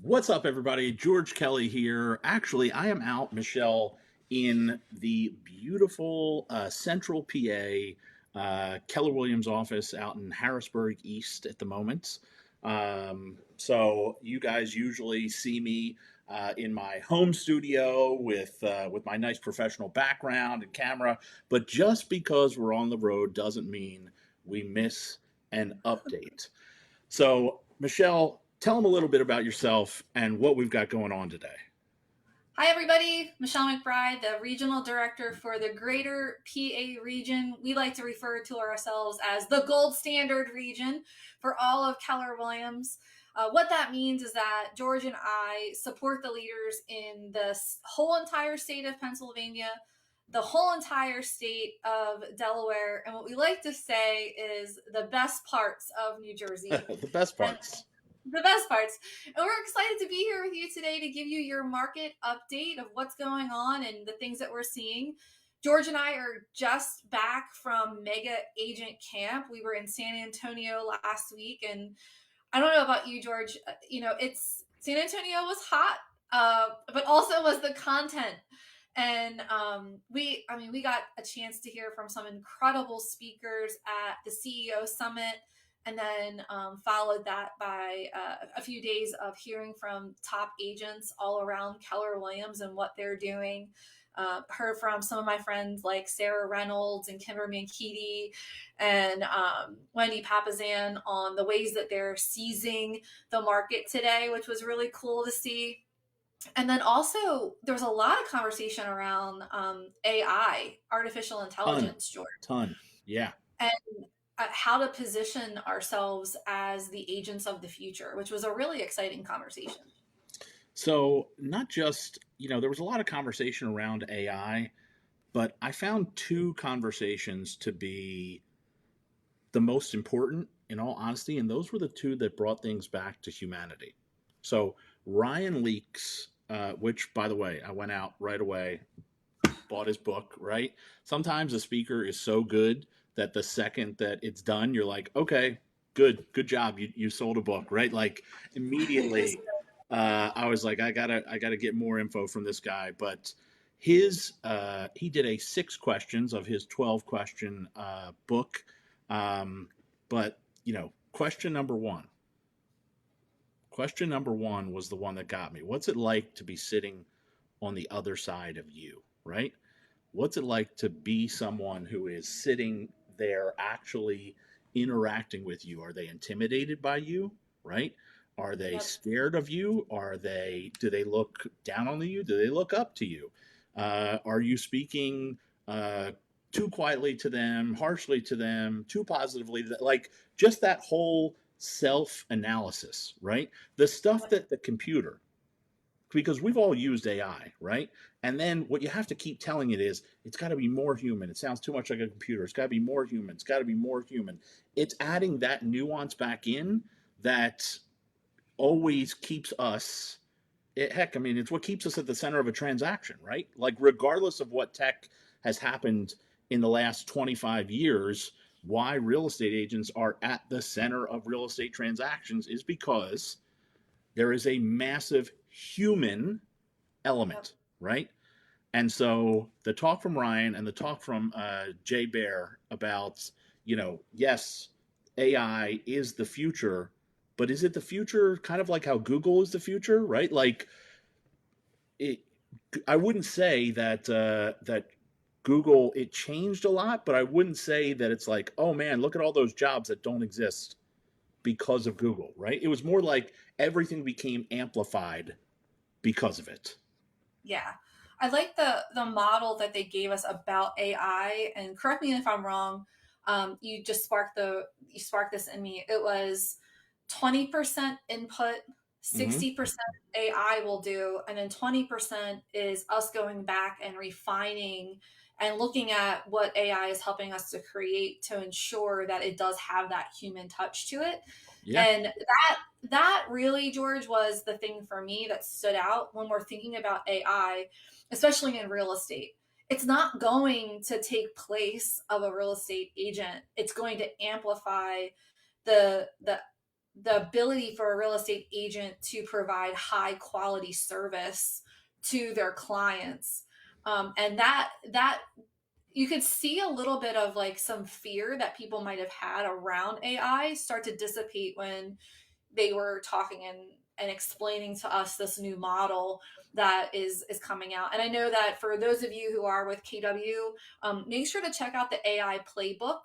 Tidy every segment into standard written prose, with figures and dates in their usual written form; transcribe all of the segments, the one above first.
What's up, everybody? George Kelly here. Actually, I am out, Michelle, in the beautiful central PA, Keller Williams office out in Harrisburg East at the moment. So you guys usually see me in my home studio with my nice professional background and camera, but just because we're on the road doesn't mean we miss an update. So, Michelle, tell them a little bit about yourself and what we've got going on today. Hi, everybody. Michelle McBride, the Regional Director for the Greater PA region. We like to refer to ourselves as the gold standard region for all of Keller Williams. What that means is that George and I support the leaders in the whole entire state of Pennsylvania, the whole entire state of Delaware, and what we like to say is the best parts of New Jersey. The best And parts. the best parts. And we're excited to be here with you today to give you your market update of what's going on and the things that we're seeing. George and I are just back from Mega Agent Camp. We were in San Antonio last week, and I don't know about you, George. It's San Antonio was hot, but also was the content. And we got a chance to hear from some incredible speakers at the CEO Summit, and then followed that by a few days of hearing from top agents all around Keller Williams and what they're doing. Heard from some of my friends like Sarah Reynolds and Kimber Mankitti and Wendy Papazan on the ways that they're seizing the market today, which was really cool to see. And then also, there was a lot of conversation around AI, artificial Ton, intelligence, George, ton. Yeah. and how to position ourselves as the agents of the future, which was a really exciting conversation. So, not just, there was a lot of conversation around AI, but I found two conversations to be the most important, in all honesty, and those were the two that brought things back to humanity. So, Ryan Leakes, which, by the way, I went out right away, bought his book, right? Sometimes a speaker is so good that the second that it's done, you're like, okay, good job. You sold a book, right? Like immediately, I was like, I gotta get more info from this guy. But he did a 6 questions of his 12 question book. But question number one was the one that got me. What's it like to be sitting on the other side of you, right? What's it like to be someone who is sitting there actually interacting with you? Are they intimidated by you, right? Are they Yep. scared of you? Do they look down on you? Do they look up to you? Are you speaking too quietly to them, harshly to them, too positively? Like just that whole self analysis, right? The stuff that the computer, because we've all used AI, right? And then what you have to keep telling it is it's got to be more human. It sounds too much like a computer. It's got to be more human. It's got to be more human. It's adding that nuance back in that always keeps us. Heck, I mean, it's what keeps us at the center of a transaction, right? Like, regardless of what tech has happened in the last 25 years, why real estate agents are at the center of real estate transactions is because there is a massive human Yep. element, right? And so the talk from Ryan and the talk from Jay Bear about, yes, AI is the future, but is it the future kind of like how Google is the future, right? Like, it, I wouldn't say that Google it changed a lot, but I wouldn't say that it's like, oh man, look at all those jobs that don't exist because of Google, right? It was more like everything became amplified because of it. Yeah. I like the model that they gave us about AI. And correct me if I'm wrong. You sparked this in me. It was 20% input, Mm-hmm. 60% AI will do, and then 20% is us going back and refining and looking at what AI is helping us to create to ensure that it does have that human touch to it. Yeah. And that really, George, was the thing for me that stood out when we're thinking about AI, especially in real estate. It's not going to take place of a real estate agent. It's going to amplify the the ability for a real estate agent to provide high quality service to their clients. And that you could see a little bit of like some fear that people might have had around AI start to dissipate when they were talking and explaining to us this new model that is coming out. And I know that for those of you who are with KW, make sure to check out the AI playbook.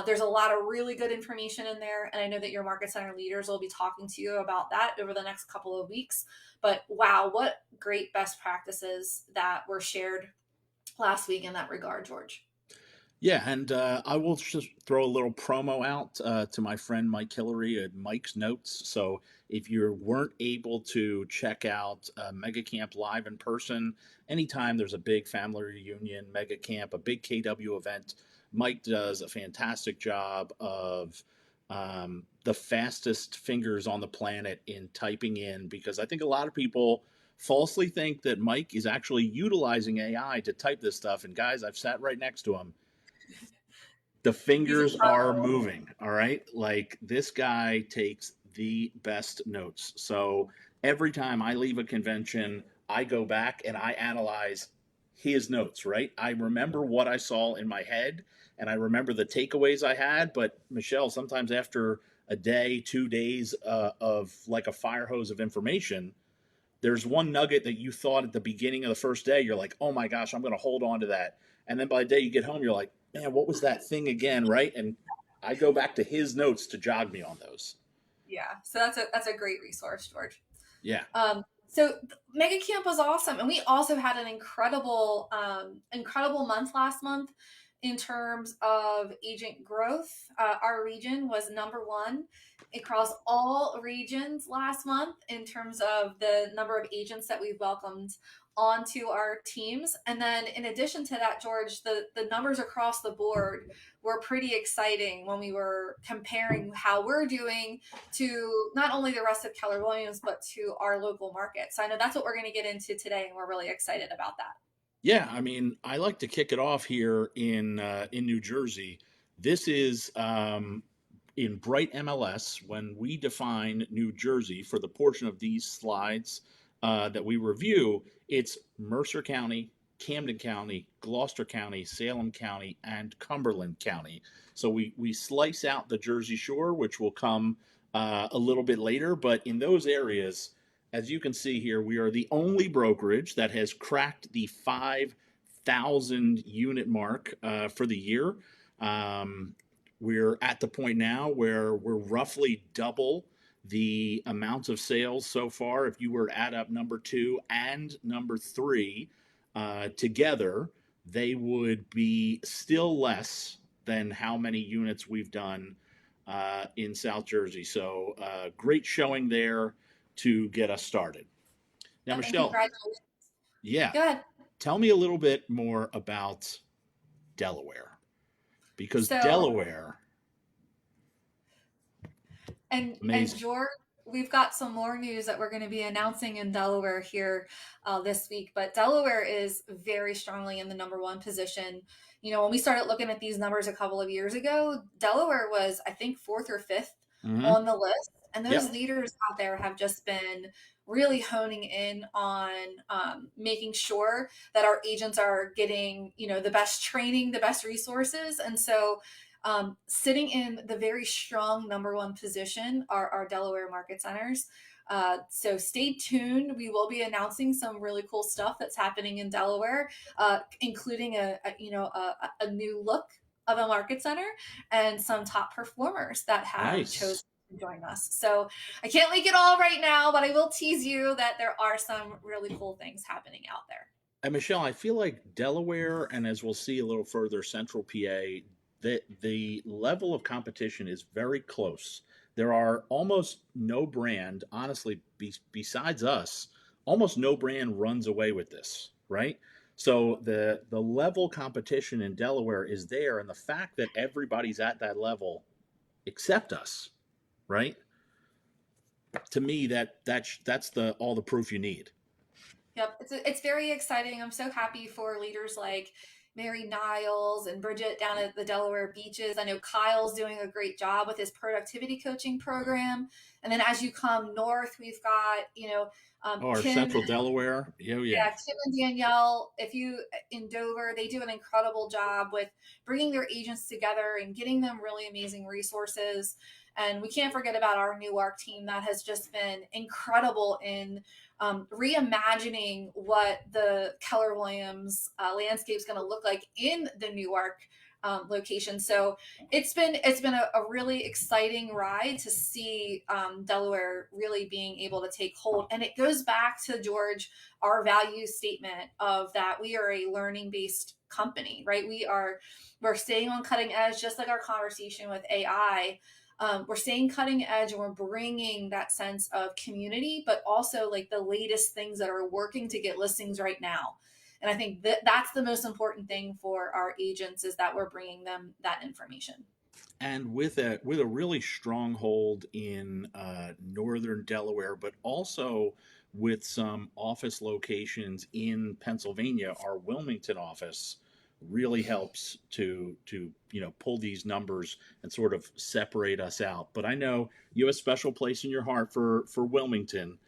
There's a lot of really good information in there, and I know that your market center leaders will be talking to you about that over the next couple of weeks. But wow, what great best practices that were shared last week in that regard, George. Yeah, and I will just throw a little promo out to my friend Mike Hillary at Mike's Notes. So if you weren't able to check out Mega Camp live in person, anytime there's a big family reunion, Mega Camp, a big KW event, Mike does a fantastic job of the fastest fingers on the planet in typing in, because I think a lot of people falsely think that Mike is actually utilizing AI to type this stuff. And guys, I've sat right next to him, the He's a fingers are pro. moving. All right. Like this guy takes the best notes. So every time I leave a convention, I go back and I analyze his notes, right? I remember what I saw in my head and I remember the takeaways I had. But Michelle, sometimes after a day, 2 days of like a fire hose of information, there's one nugget that you thought at the beginning of the first day, you're like, oh my gosh, I'm going to hold on to that. And then by the day you get home, you're like, man, what was that thing again? Right. And I go back to his notes to jog me on those. Yeah, so that's a great resource, George. Yeah. So Mega Camp was awesome, and we also had an incredible month last month in terms of agent growth. Our region was number one across all regions last month in terms of the number of agents that we welcomed onto our teams. And then in addition to that, George, the numbers across the board were pretty exciting when we were comparing how we're doing to not only the rest of Keller Williams, but to our local market. So I know that's what we're going to get into today, and we're really excited about that. Yeah. I mean, I like to kick it off here in New Jersey. This is in bright MLS when we define New Jersey for the portion of these slides that we review. It's Mercer County, Camden County, Gloucester County, Salem County, and Cumberland County. So we slice out the Jersey Shore, which will come a little bit later. But in those areas, as you can see here, we are the only brokerage that has cracked the 5,000 unit mark for the year. We're at the point now where we're roughly double the amount of sales so far. If you were to add up number two and number three together, they would be still less than how many units we've done in South Jersey. So great showing there to get us started. Now, And Michelle, congratulations. yeah, Go ahead. tell me a little bit more about Delaware, because So Delaware, and amazing. George, we've got some more news that we're going to be announcing in Delaware here this week. But Delaware is very strongly in the number one position. You know, when we started looking at these numbers a couple of years ago, Delaware was, I think, fourth or fifth Mm-hmm. on the list. And those Yep. leaders out there have just been really honing in on making sure that our agents are getting, you know, the best training, the best resources. And so sitting in the very strong number one position are our Delaware market centers. So stay tuned. We will be announcing some really cool stuff that's happening in Delaware, including a new look of a market center and some top performers that have chosen Nice. to join us. So I can't leak it all right now, but I will tease you that there are some really cool things happening out there. And Michelle, I feel like Delaware, and as we'll see a little further, Central PA, the level of competition is very close. There are almost no brand, honestly, besides us, almost no brand runs away with this, right? So the level competition in Delaware is there, and the fact that everybody's at that level except us, right? To me, that's the all the proof you need. Yep, it's very exciting. I'm so happy for leaders like Mary Niles and Bridget down at the Delaware beaches. I know Kyle's doing a great job with his productivity coaching program. And then as you come north, we've got, Oh, our Kim, Central Delaware. Yeah, yeah. yeah, Kim and Danielle, if you in Dover, they do an incredible job with bringing their agents together and getting them really amazing resources. And we can't forget about our Newark team that has just been incredible in reimagining what the Keller Williams landscape is going to look like in the Newark location. So it's been a really exciting ride to see Delaware really being able to take hold, and it goes back to George, our value statement of that we are a learning based company, right? We're staying on cutting edge, just like our conversation with AI. We're staying cutting edge and we're bringing that sense of community, but also like the latest things that are working to get listings right now. And I think that's the most important thing for our agents is that we're bringing them that information. And with a really strong hold in northern Delaware, but also with some office locations in Pennsylvania, our Wilmington office really helps to pull these numbers and sort of separate us out. But I know you have a special place in your heart for Wilmington,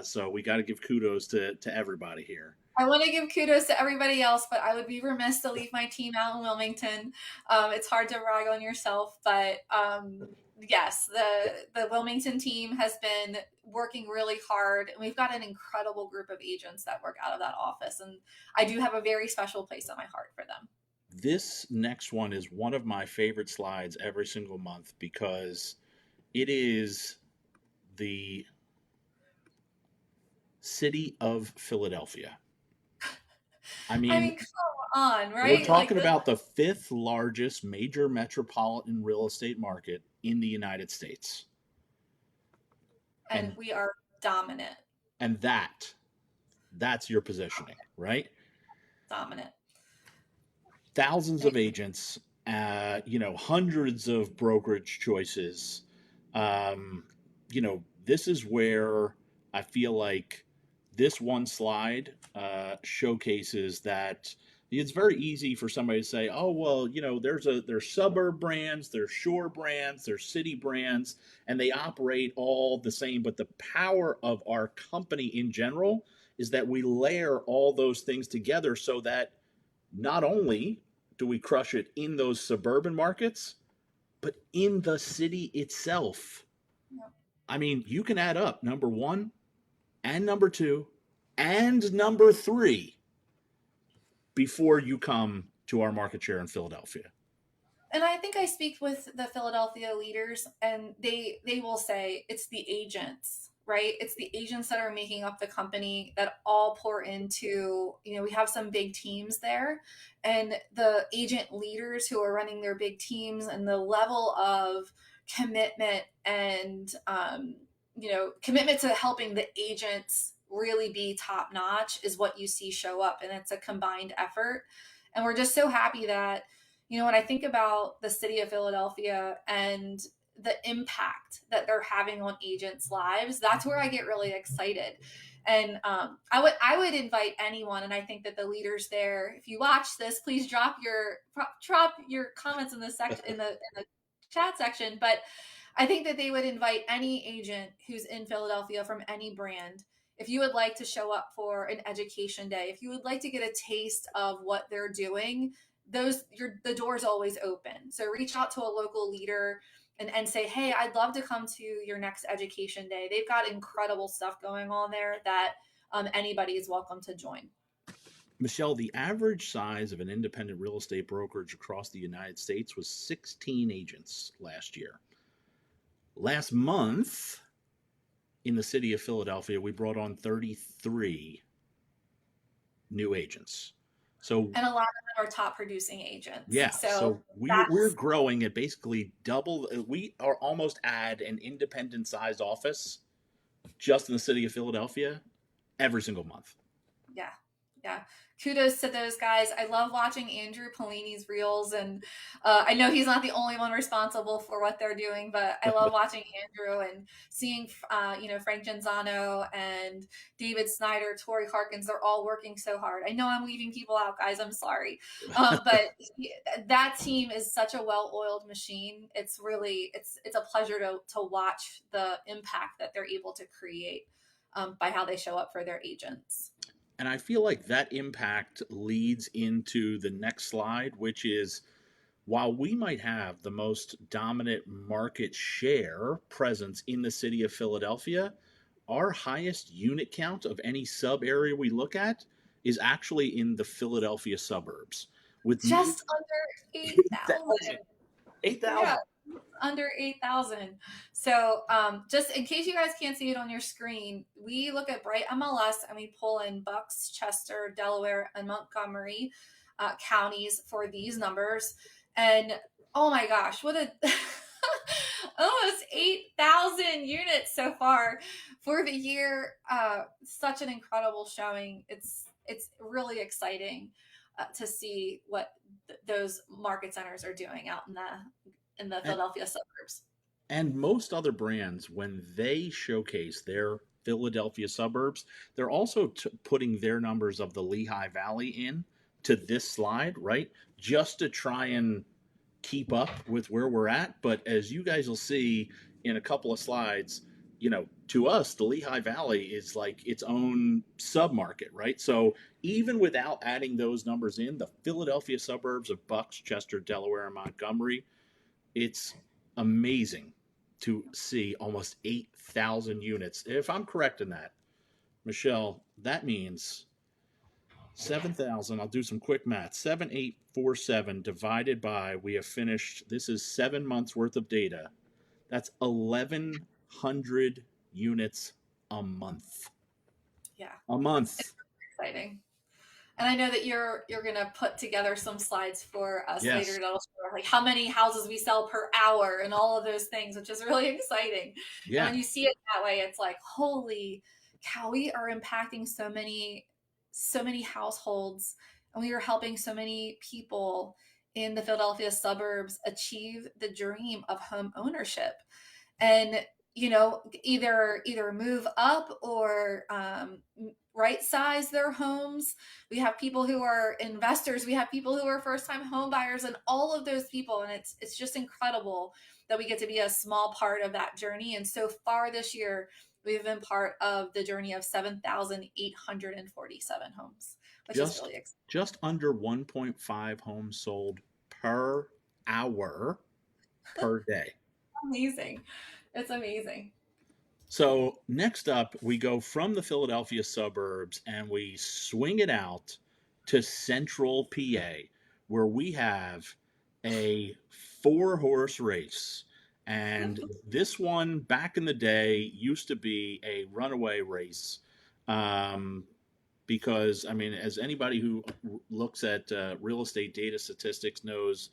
so we got to give kudos to everybody here. I want to give kudos to everybody else, but I would be remiss to leave my team out in Wilmington. It's hard to brag on yourself, but yes, the Wilmington team has been working really hard. And we've got an incredible group of agents that work out of that office, and I do have a very special place in my heart for them. This next one is one of my favorite slides every single month because it is the city of Philadelphia. I I mean, mean, come on, we're right? Like talking this, about the fifth largest major metropolitan real estate market in the United States. and And we are dominant, and that's your positioning, right? dominant. Thousands of agents, hundreds of brokerage choices. This is where I feel like this one slide showcases that it's very easy for somebody to say, "Oh, well, there's suburb brands, there's shore brands, there's city brands, and they operate all the same." But the power of our company in general is that we layer all those things together so that not only do we crush it in those suburban markets, but in the city itself. Yep. I mean, you can add up number one and number two and number three before you come to our market share in Philadelphia. And I think I speak with the Philadelphia leaders, and they will say it's the agents, right? It's the agents that are making up the company that all pour into, we have some big teams there, and the agent leaders who are running their big teams and the level of commitment and commitment to helping the agents really be top notch is what you see show up, and it's a combined effort. And we're just so happy that when I think about the city of Philadelphia and the impact that they're having on agents' lives, that's where I get really excited. And I would invite anyone, and I think that the leaders there, if you watch this, please drop your comments in the section in the chat section. But I think that they would invite any agent who's in Philadelphia from any brand. If you would like to show up for an education day, if you would like to get a taste of what they're doing, the door's always open. So reach out to a local leader and say, hey, I'd love to come to your next education day. They've got incredible stuff going on there that anybody is welcome to join. Michele, the average size of an independent real estate brokerage across the United States was 16 agents last year. Last month, in the city of Philadelphia, we brought on 33 new agents. And a lot of them are top producing agents. Yeah, So we're growing at basically double. We are almost at an independent sized office just in the city of Philadelphia every single month. yeah, Yeah. Kudos to those guys. I love watching Andrew Polini's reels, and I know he's not the only one responsible for what they're doing, but I love watching Andrew and seeing, Frank Genzano and David Snyder, Tori Harkins. They're all working so hard. I know I'm leaving people out, guys. I'm sorry, but that team is such a well-oiled machine. It's really it's a pleasure to watch the impact that they're able to create by how they show up for their agents. And I feel like that impact leads into the next slide, which is while we might have the most dominant market share presence in the city of Philadelphia, our highest unit count of any sub area we look at is actually in the Philadelphia suburbs with Just under 8,000. 8,000. 8,000. Yeah, under 8,000. So, just in case you guys can't see it on your screen, we look at Bright MLS and we pull in Bucks, Chester, Delaware, and Montgomery counties for these numbers. And oh my gosh, what a almost 8,000 units so far for the year. Such an incredible showing. It's really exciting to see what those market centers are doing out in the And, Philadelphia suburbs. and most other brands, when they showcase their Philadelphia suburbs, they're also putting their numbers of the Lehigh Valley in to this slide, right? Just to try and keep up with where we're at. But as you guys will see in a couple of slides, to us, the Lehigh Valley is like its own submarket, right? So even without adding those numbers in, the Philadelphia suburbs of Bucks, Chester, Delaware, and Montgomery, it's amazing to see almost 8,000 units. If I'm correct in that, Michelle, that means 7,000. I'll do some quick math. 7,847 divided by, we have finished, this is 7 months worth of data. That's 1,100 units a month. Yeah, A it's month. exciting. And I know that you're gonna put together some slides for us later Yes. that'll show like how many houses we sell per hour and all of those things, which is really exciting. And Yeah. when you see it that way, it's like, holy cow, we are impacting so many households, and we are helping so many people in the Philadelphia suburbs achieve the dream of home ownership. And either move up or right size their homes. We have people who are investors, we have people who are first time home buyers, and all of those people. And it's just incredible that we get to be a small part of that journey. And so far this year, we've been part of the journey of 7,847 homes, which is Just really exciting. just under 1.5 homes sold per hour per day. Amazing. It's amazing. So next up, we go from the Philadelphia suburbs and we swing it out to central PA, where we have a 4-horse race. And this one, back in the day, used to be a runaway race. Um, because, I mean, as anybody who looks at real estate data statistics knows,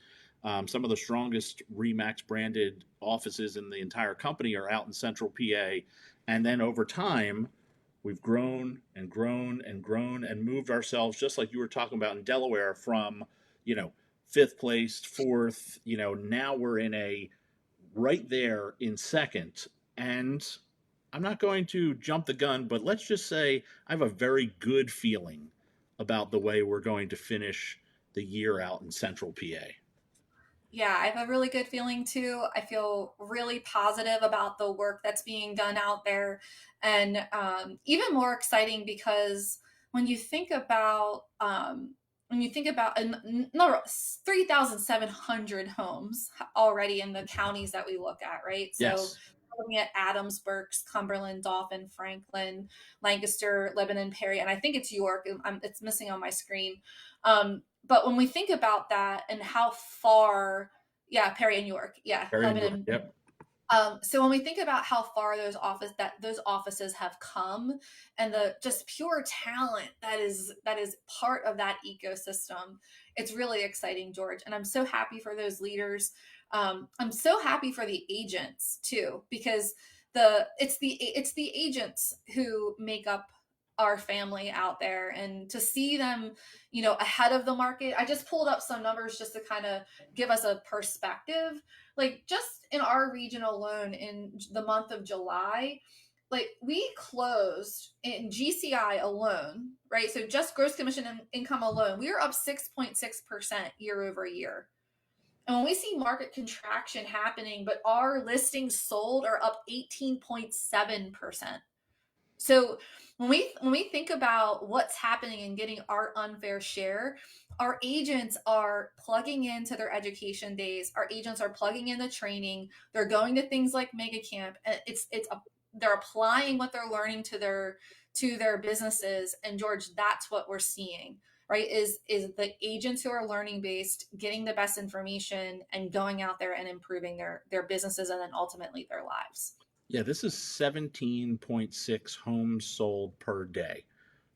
some of the strongest Remax branded offices in the entire company are out in central PA. And then over time, we've grown and grown and grown and moved ourselves, just like you were talking about in Delaware, from, you know, fifth place, fourth, now we're in a right there in second. And I'm not going to jump the gun, but let's just say I have a very good feeling about the way we're going to finish the year out in central PA. Yeah, I have a really good feeling too. I feel really positive about the work that's being done out there. And even more exciting because when you think about, no, 3,700 homes already in the counties that we look at, right? So Yes. looking at Adams, Berks, Cumberland, Dauphin, Franklin, Lancaster, Lebanon, Perry, and I think it's York. It's missing on my screen. But when we think about that and how far, yeah, Perry and York, yeah, Very in York. Lebanon. Yep. So when we think about how far those offices have come and the just pure talent that is part of that ecosystem, it's really exciting, George. And I'm so happy for those leaders. I'm so happy for the agents too, because it's the agents who make up our family out there and to see them, you know, ahead of the market. I just pulled up some numbers just to kind of give us a perspective. Like just in our region alone in the month of July, like we closed in GCI alone, right? So just gross commission income alone, we are up 6.6% year over year. And when we see market contraction happening, but our listings sold are up 18.7%. So when we think about what's happening and getting our unfair share, our agents are plugging into their education days. Our agents are plugging in the training. They're going to things like Mega Camp. They're applying what they're learning to their businesses. And George, that's what we're seeing, right? Is the agents who are learning based getting the best information and going out there and improving their businesses and then ultimately their lives. Yeah, this is 17.6 homes sold per day,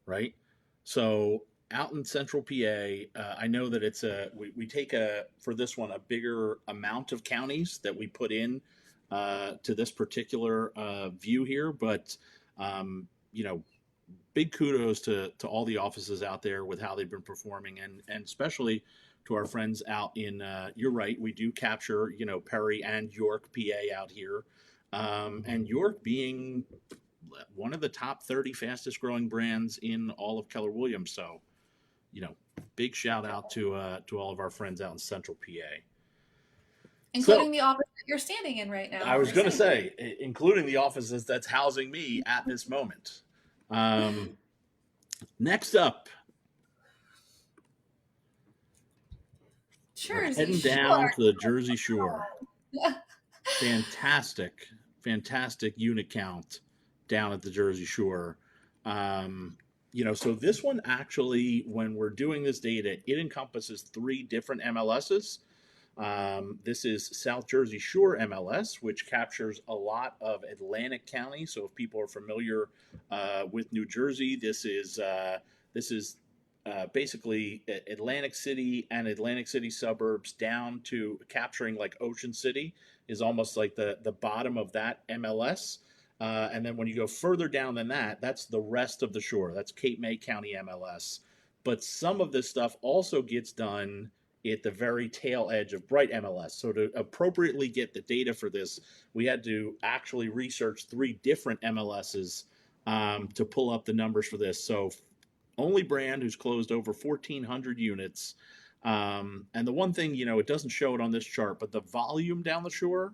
right? So out in central PA, I know that we take for this one, a bigger amount of counties that we put in to this particular view here. But, you know, big kudos to all the offices out there with how they've been performing, and especially to our friends out in, you're right, we do capture, you know, Perry and York, PA out here. And York being one of the top 30 fastest growing brands in all of Keller Williams. So, you know, big shout out to all of our friends out in Central PA. So Including the office that you're standing in right I now. was going to say, including the offices that's housing me at this moment. Next up, we're Jersey heading Shore. down to the Jersey Shore. Fantastic, fantastic unit count down at the Jersey Shore. You know, so this one actually, when we're doing this data, it encompasses 3 different MLSs. This is South Jersey Shore MLS, which captures a lot of Atlantic County. So if people are familiar with New Jersey, this is basically Atlantic City and Atlantic City suburbs down to capturing like Ocean City is almost like the bottom of that MLS. And then when you go further down than that, that's the rest of the shore. That's Cape May County MLS. But some of this stuff also gets done at the very tail edge of Bright MLS. So to appropriately get the data for this, we had to actually research 3 different MLSs to pull up the numbers for this. So only brand who's closed over 1,400 units. And the one thing, you know, it doesn't show it on this chart, but the volume down the shore,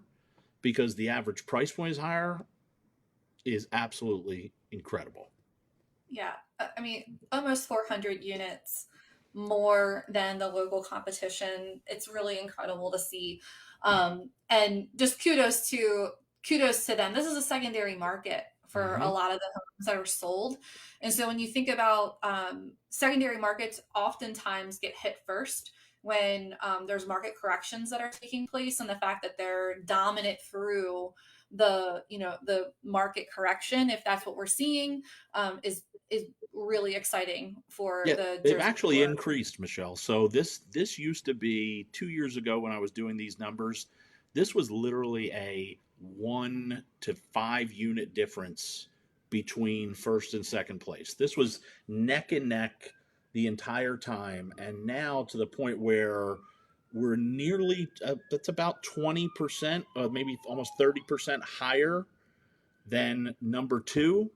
because the average price point is higher, is absolutely incredible. Yeah, I mean, almost 400 units more than the local competition. It's really incredible to see, and just kudos to them. This is a secondary market for a Mm-hmm. lot of the homes that are sold, and so when you think about secondary markets, oftentimes get hit first when there's market corrections that are taking place, and the fact that they're dominant through the market correction, if that's what we're seeing, is really exciting for Yeah, the they've Jersey actually Shore. increased, Michelle. So this used to be 2 years ago when I was doing these numbers. This was literally a 1 to 5 unit difference between first and second place. This was neck and neck the entire time, and now to the point where we're nearly that's about 20%, maybe almost 30% higher than number 2,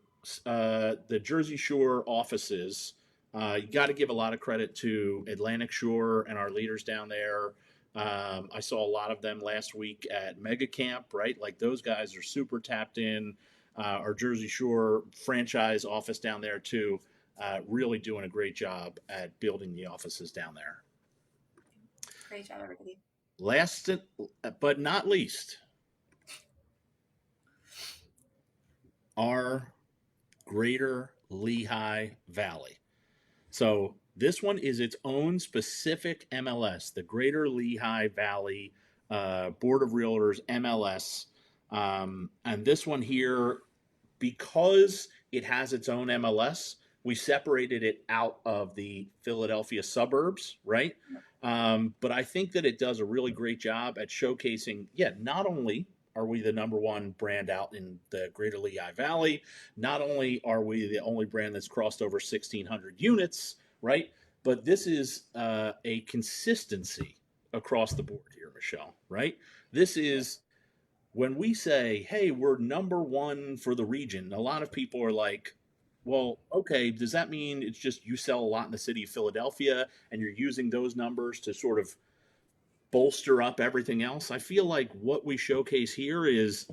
the Jersey Shore offices. You got to give a lot of credit to Atlantic Shore and our leaders down there. I saw a lot of them last week at Mega Camp, right? Like those guys are super tapped in. Our Jersey Shore franchise office down there too, really doing a great job at building the offices down there. Great job, everybody. Last but not least, our Greater Lehigh Valley. So this one is its own specific MLS, the Greater Lehigh Valley Board of Realtors MLS. And this one here, because it has its own MLS, we separated it out of the Philadelphia suburbs, right? But I think that it does a really great job at showcasing, yeah, not only are we the number one brand out in the greater Lehigh Valley, not only are we the only brand that's crossed over 1,600 units, right? But this is a consistency across the board here, Michelle, right? This is when we say, hey, we're number one for the region, a lot of people are like, well, okay, does that mean it's just you sell a lot in the city of Philadelphia and you're using those numbers to sort of bolster up everything else? I feel like what we showcase here is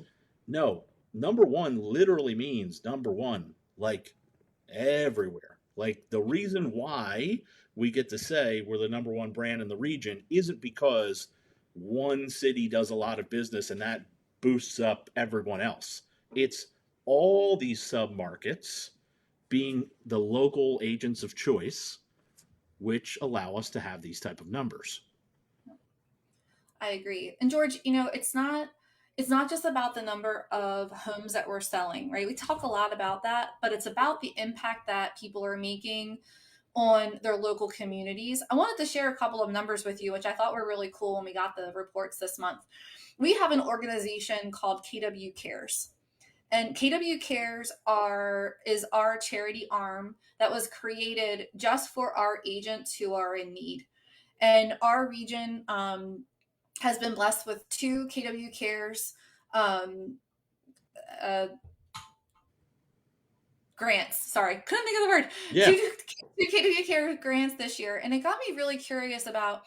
no, number one literally means number one, like everywhere. Like the reason why we get to say we're the number one brand in the region isn't because one city does a lot of business and that boosts up everyone else. It's all these sub markets being the local agents of choice, which allow us to have these type of numbers. I agree. And George, it's not just about the number of homes that we're selling, right? We talk a lot about that, but it's about the impact that people are making on their local communities. I wanted to share a couple of numbers with you, which I thought were really cool when we got the reports this month. We have an organization called KW Cares. And KW Cares is our charity arm that was created just for our agents who are in need. And our region has been blessed with two KW Cares um, uh, grants. Sorry, couldn't think of the word. Yeah. Two KW Care grants this year, and it got me really curious about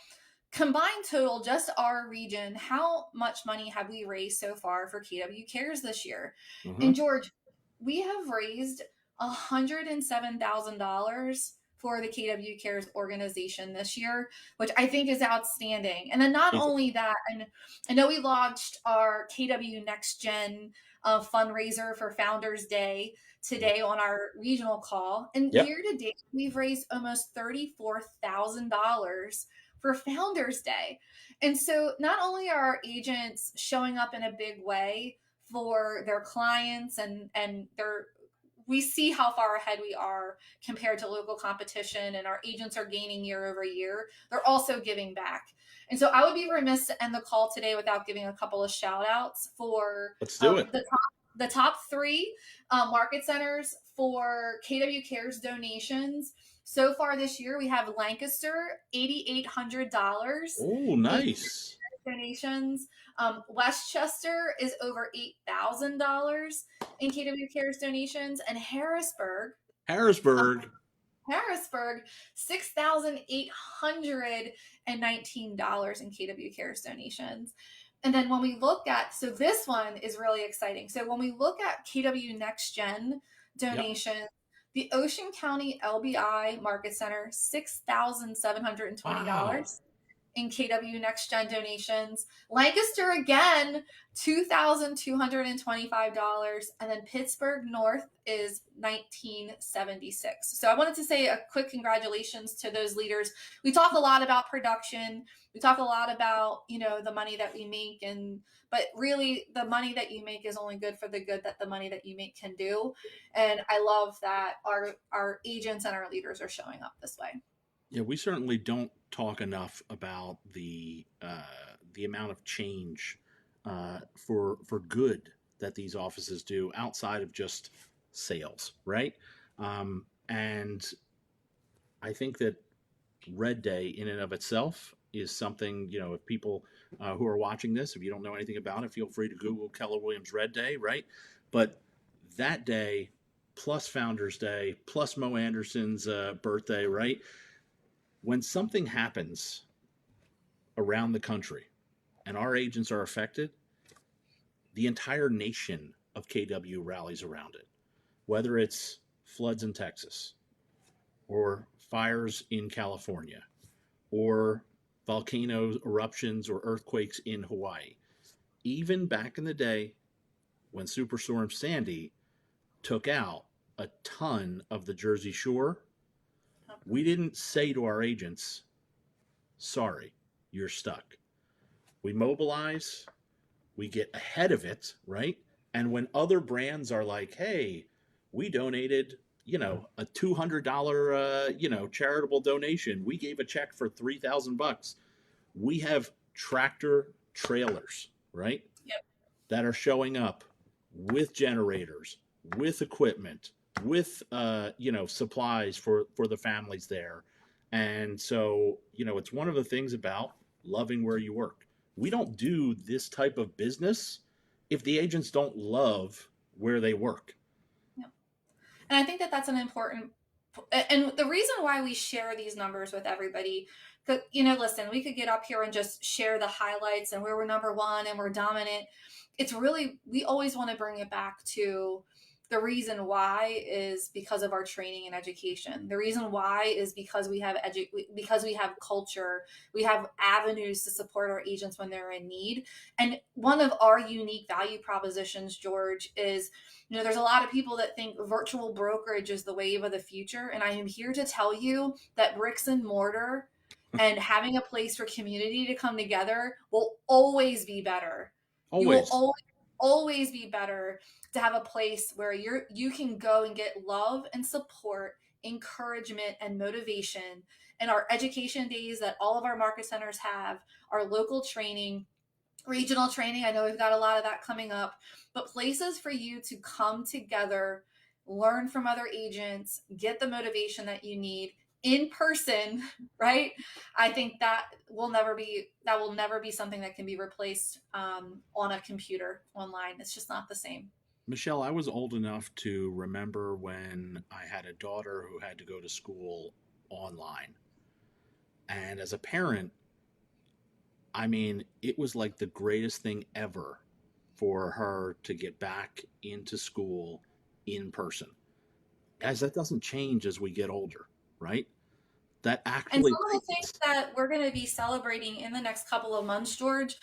combined total, just our region. How much money have we raised so far for KW Cares this year? Uh-huh. And George, we have raised $107,000 for the KW Cares organization this year, which I think is outstanding. And then not only that, and I know we launched our KW Next Gen fundraiser for Founders Day today on our regional call. And Yep. year to date, we've raised almost $34,000 for Founders Day. And so not only are our agents showing up in a big way for their clients and their we see how far ahead we are compared to local competition, and our agents are gaining year over year. They're also giving back. And so I would be remiss to end the call today without giving a couple of shout outs for Let's do it. the top three market centers for KW Cares donations. So far this year, we have Lancaster, $8,800 Oh, in nice. donations. Westchester is over $8,000 in KW Cares donations, and Harrisburg. Harrisburg, $6,819 in KW Cares donations. And then when we look at, so this one is really exciting. So when we look at KW Next Gen donation, yep, the Ocean County LBI Market Center, $6,720. Wow. In KW Next Gen donations. Lancaster again, $2,225, and then Pittsburgh North is $1,976. So I wanted to say a quick congratulations to those leaders. We talk a lot about production. We talk a lot about the money that we make, but really the money that you make is only good for the good that the money that you make can do. And I love that our agents and our leaders are showing up this way. Yeah, we certainly don't talk enough about the amount of change for good that these offices do outside of just sales, right? And I think that Red Day in and of itself is something, if people who are watching this, if you don't know anything about it, feel free to Google Keller Williams Red Day, right? But that day plus Founders Day plus Mo Anderson's birthday, right? When something happens around the country and our agents are affected, the entire nation of KW rallies around it. Whether it's floods in Texas or fires in California or volcano eruptions or earthquakes in Hawaii. Even back in the day when Superstorm Sandy took out a ton of the Jersey Shore, we didn't say to our agents, sorry, you're stuck. We mobilize, we get ahead of it, right? And when other brands are like, hey, we donated, a $200, charitable donation. We gave a check for $3,000. We have tractor trailers, right? Yep. that are showing up with generators, with equipment, with supplies for the families there. And so, it's one of the things about loving where you work. We don't do this type of business if the agents don't love where they work. Yeah. And I think that that's an important, and the reason why we share these numbers with everybody, listen, we could get up here and just share the highlights and where we're number one and we're dominant. It's really, we always want to bring it back to the reason why is because of our training and education. The reason why is because because we have culture, we have avenues to support our agents when they're in need. And one of our unique value propositions, George, is there's a lot of people that think virtual brokerage is the wave of the future. And I am here to tell you that bricks and mortar and having a place for community to come together will always be better. You will Always. always be better to have a place where you can go and get love and support, encouragement and motivation. And our education days that all of our market centers have, our local training, regional training. I know we've got a lot of that coming up, but places for you to come together, learn from other agents, get the motivation that you need in person, right? I think that will never be something that can be replaced on a computer online. It's just not the same. Michelle, I was old enough to remember when I had a daughter who had to go to school online. And as a parent, I mean, it was like the greatest thing ever for her to get back into school in person. Guys, that doesn't change as we get older, right? That And actually some of the things lasts. that we're going to be celebrating in the next couple of months, George,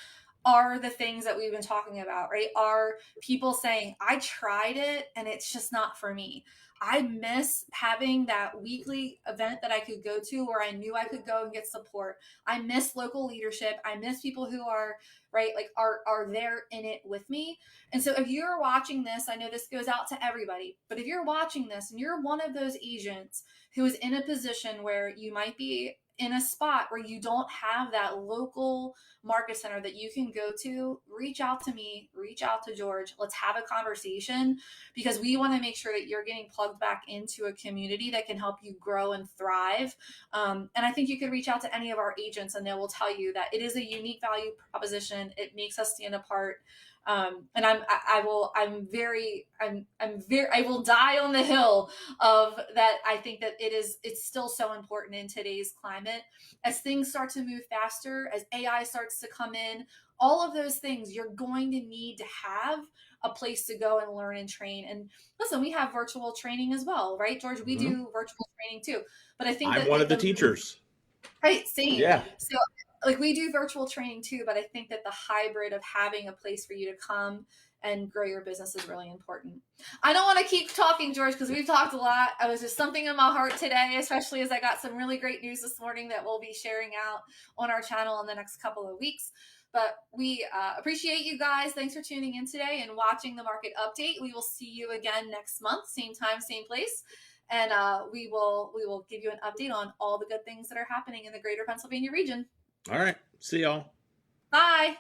are the things that we've been talking about, right? Are people saying, I tried it and it's just not for me. I miss having that weekly event that I could go to where I knew I could go and get support. I miss local leadership. I miss people who are right, like are there in it with me. And so if you're watching this, I know this goes out to everybody, but if you're watching this and you're one of those agents who is in a position where you might be in a spot where you don't have that local market center that you can go to, reach out to me, reach out to George. Let's have a conversation because we want to make sure that you're getting plugged back into a community that can help you grow and thrive. And I think you could reach out to any of our agents and they will tell you that it is a unique value proposition. It makes us stand apart. And I will die on the hill of that. I think that it's still so important in today's climate as things start to move faster, as AI starts to come in, all of those things, you're going to need to have a place to go and learn and train. And listen, we have virtual training as well, right, George? We Mhm. do virtual training too. But I think I'm that one of the the teachers. right, same. Yeah. So like we do virtual training too, but I think that the hybrid of having a place for you to come and grow your business is really important. I don't want to keep talking, George, because we've talked a lot. I was just something in my heart today, especially as I got some really great news this morning that we'll be sharing out on our channel in the next couple of weeks. But we appreciate you guys. Thanks for tuning in today and watching the market update. We will see you again next month, same time, same place. And we will give you an update on all the good things that are happening in the greater Pennsylvania region. All right. See y'all. Bye.